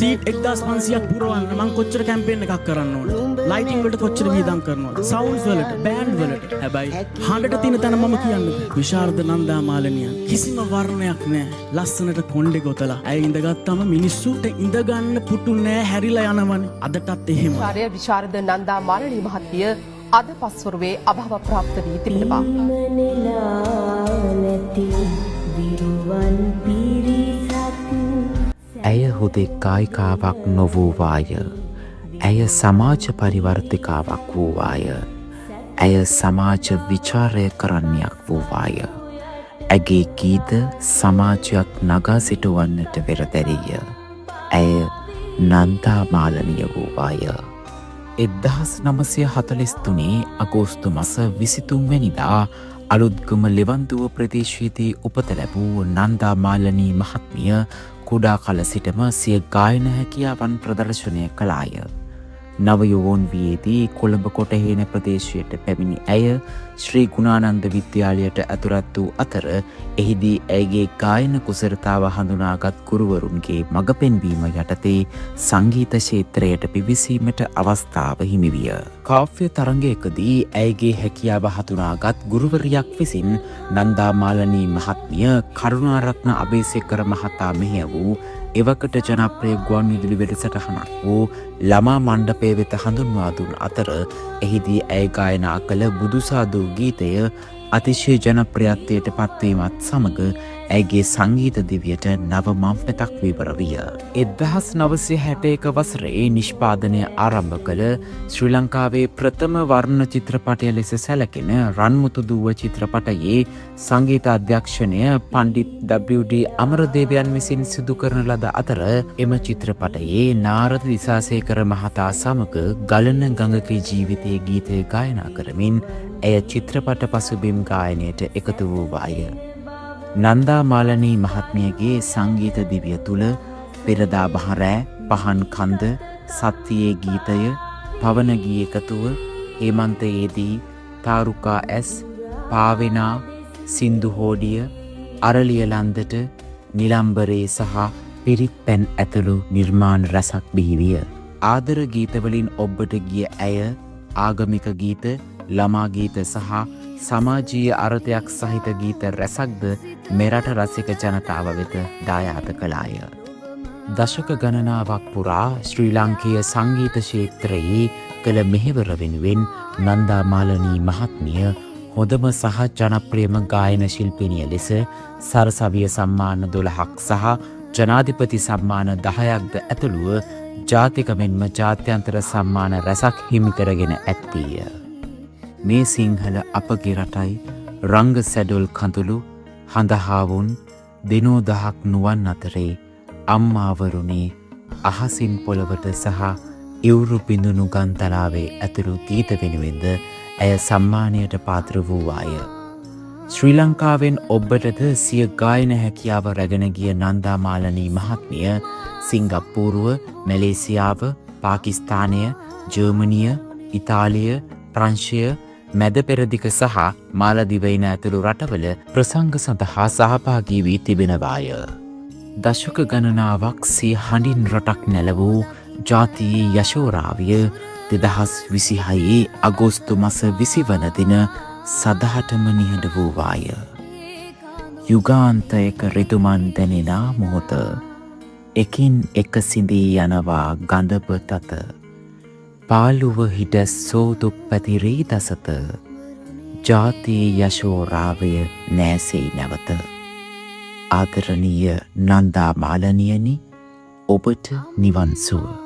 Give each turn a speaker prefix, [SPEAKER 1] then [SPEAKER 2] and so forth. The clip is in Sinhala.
[SPEAKER 1] සීට් 1500ක් පුරවන්න මම කොච්චර කැම්පේන් එකක් කරන්න ඕනද? ලයිටින් වලට කොච්චර වියදම් කරනවද? සවුන්ඩ්ස් වලට, බෑන්ඩ් වලට. හැබැයි හඬට තියෙන තැන මම කියන්නේ විශාරද නන්දා මාලනියන් කිසිම වර්ණයක් නැහැ. ලස්සනට කොණ්ඩේ ගොතලා. ඇය ඉඳගත්තාම මිනිස්සුන්ට ඉඳගන්න පුටු නැහැ, හැරිලා යනවනේ. අදටත් එහෙම.
[SPEAKER 2] විශාරද නන්දා මාලනී මහත්මිය අද පස්වරුවේ අභාව ප්‍රාප්ත වී තිබෙනවා.
[SPEAKER 3] ඇය හුදෙක් ගායිකාවක් නොවූවාය. ඇය සමාජ පරිවර්තිකාවක් වූවාය. ඇය සමාජ විචාරය කරන්නයක් වූවාය. ඇගේ ගීත සමාජයක් නගා සිටුවන්නට වෙරදැරිය. ඇය නන්දා මාලනිය වූවාය. 1943 අගෝස්තු මස 23 වැනිදා අලුත්ගම ලෙවන්දුව ප්‍රදේශයේදී උපත ලැබූ නන්දා මාලනී මහත්මිය කුඩා කල සිටම සිය ගායන හැකියාවන් ප්‍රදර්ශනය කළාය. නවයෝන් වියේදී කොළඹ කොටහේන ප්‍රදේශයට පැමිණි ඇය ශ්‍රී ගුණානන්ද විද්‍යාලයට ඇතුළත් වූ අතර එහිදී ඇයගේ ගායන කුසලතාව හඳුනාගත් ගුරුවරුන්ගේ මඟ පෙන්වීම යටතේ සංගීත ක්ෂේත්‍රයට පිවිසීමට අවස්ථාව හිමි විය. කාව්‍ය තරඟයකදී ඇයගේ හැකියාව හඳුනාගත් ගුරුවරියක් විසින් නන්දා මාලනී මහත්මිය කරුණාරත්න අබේසේකර මහතා මෙහෙය වූ එවකට ජනප්‍රිය ගුවන් විදුලි වැඩසටහනක් වූ ළමා මණ්ඩපය වෙත හඳුන්වා දුන් අතර එහිදී ඇය ගායනා කළ බුදුසාදු ගීතය අතිශය ජනප්‍රියත්වයට පත්වීමත් සමග ඇයගේ සංගීත දිවියට නව මංපෙතක් විවර විය. 1961 වසරේ නිෂ්පාදනය ආරම්භ කළ ශ්‍රී ලංකාවේ ප්‍රථම වර්ණ චිත්‍රපටය ලෙස සැලකෙන රන්මුතු දුව චිත්‍රපටයේ සංගීත අධ්‍යක්ෂණය පණ්ඩිත් W.D. අමරදේවයන් විසින් සිදු කරන ලද අතර එම චිත්‍රපටයේ නාරද දිසාසේකර මහතා සමග ගලන ගඟකේ ජීවිතයේ ගීතය ගායනා කරමින් ඇය චිත්‍රපට පසුබිම් ගායනයට එකතු වූවාය. නන්දා මාලනී මහත්මියගේ සංගීත දිවිය තුළ පෙරදා බහරෑ, පහන් කන්ද, සත්‍යයේ ගීතය, පවන ගී එකතුව, හේමන්තයේදී, තාරුකා ඇස්, පාවෙනා, සින්දු හෝඩිය, අරලිය ලන්දට, නිලම්බරේ සහ පිරිත් පැන් ඇතුළු නිර්මාණ රසක් බිහිවිය. ආදර ගීතවලින් ඔබට ගිය ඇය ආගමික ගීත, ළමා ගීත සහ සමාජීය අර්ථයක් සහිත ගීත රැසක්ද මෙරට රසික ජනතාව වෙත දායාද කළාය. දශක ගණනාවක් පුරා ශ්‍රී ලාංකීය සංගීත ක්ෂේත්‍රයේ කළ මෙහෙවර වෙනුවෙන් නන්දා මාලනී මහත්මිය හොඳම සහ ජනප්‍රියම ගායන ශිල්පිනිය ලෙස සරසවිය සම්මාන 12ක් සහ ජනාධිපති සම්මාන 10ක්ද ඇතුළුව ජාතික මෙන්ම ජාත්‍යන්තර සම්මාන රැසක් හිමි කරගෙන ඇත්තේය. මේ සිංහල අපගේ රටයි රංග සැඩොල් කඳුළු හඳහාවුන් දිනෝ දහක් නුවන් අතරේ අම්මාවරුනේ අහසින් පොළවට සහ ඉවුරු බිඳුණු ගන්තලාවේ ඇතුළු ගීත වෙනුවෙන්ද ඇය සම්මානයට පාත්‍ර වූවාය. ශ්‍රී ලංකාවෙන් ඔබටද සිය ගායන හැකියාව රැගෙන ගිය නන්දා මාලනී මහත්මිය සිංගප්පූරුව, මැලේසියාව, පාකිස්තානය, ජර්මනිය, ඉතාලිය, ප්‍රංශය, මැද පෙරදිග සහ මාලදිවයින ඇතුළු රටවල ප්‍රසංග සඳහා සහභාගී වී තිබෙනවාය. දශක ගණනාවක් සිය හඬින් රටක් නැලවූ ජාතියේ යශෝරාවිය 2026 අගෝස්තු මස 20 වන දින සදහටම නිහඬ වූවාය. යුගාන්තයක රිතුමන් දැනෙනා මොහොත එකින් එක සිඳී යනවා ගඳබ තත. පාළුව හිට සෝදුක් පැතිරී දසත ජාතියේ යශෝරාවය නෑසෙයි නැවත. ආදරණීය නන්දා මාලනියනි ඔබට නිවන් සුව.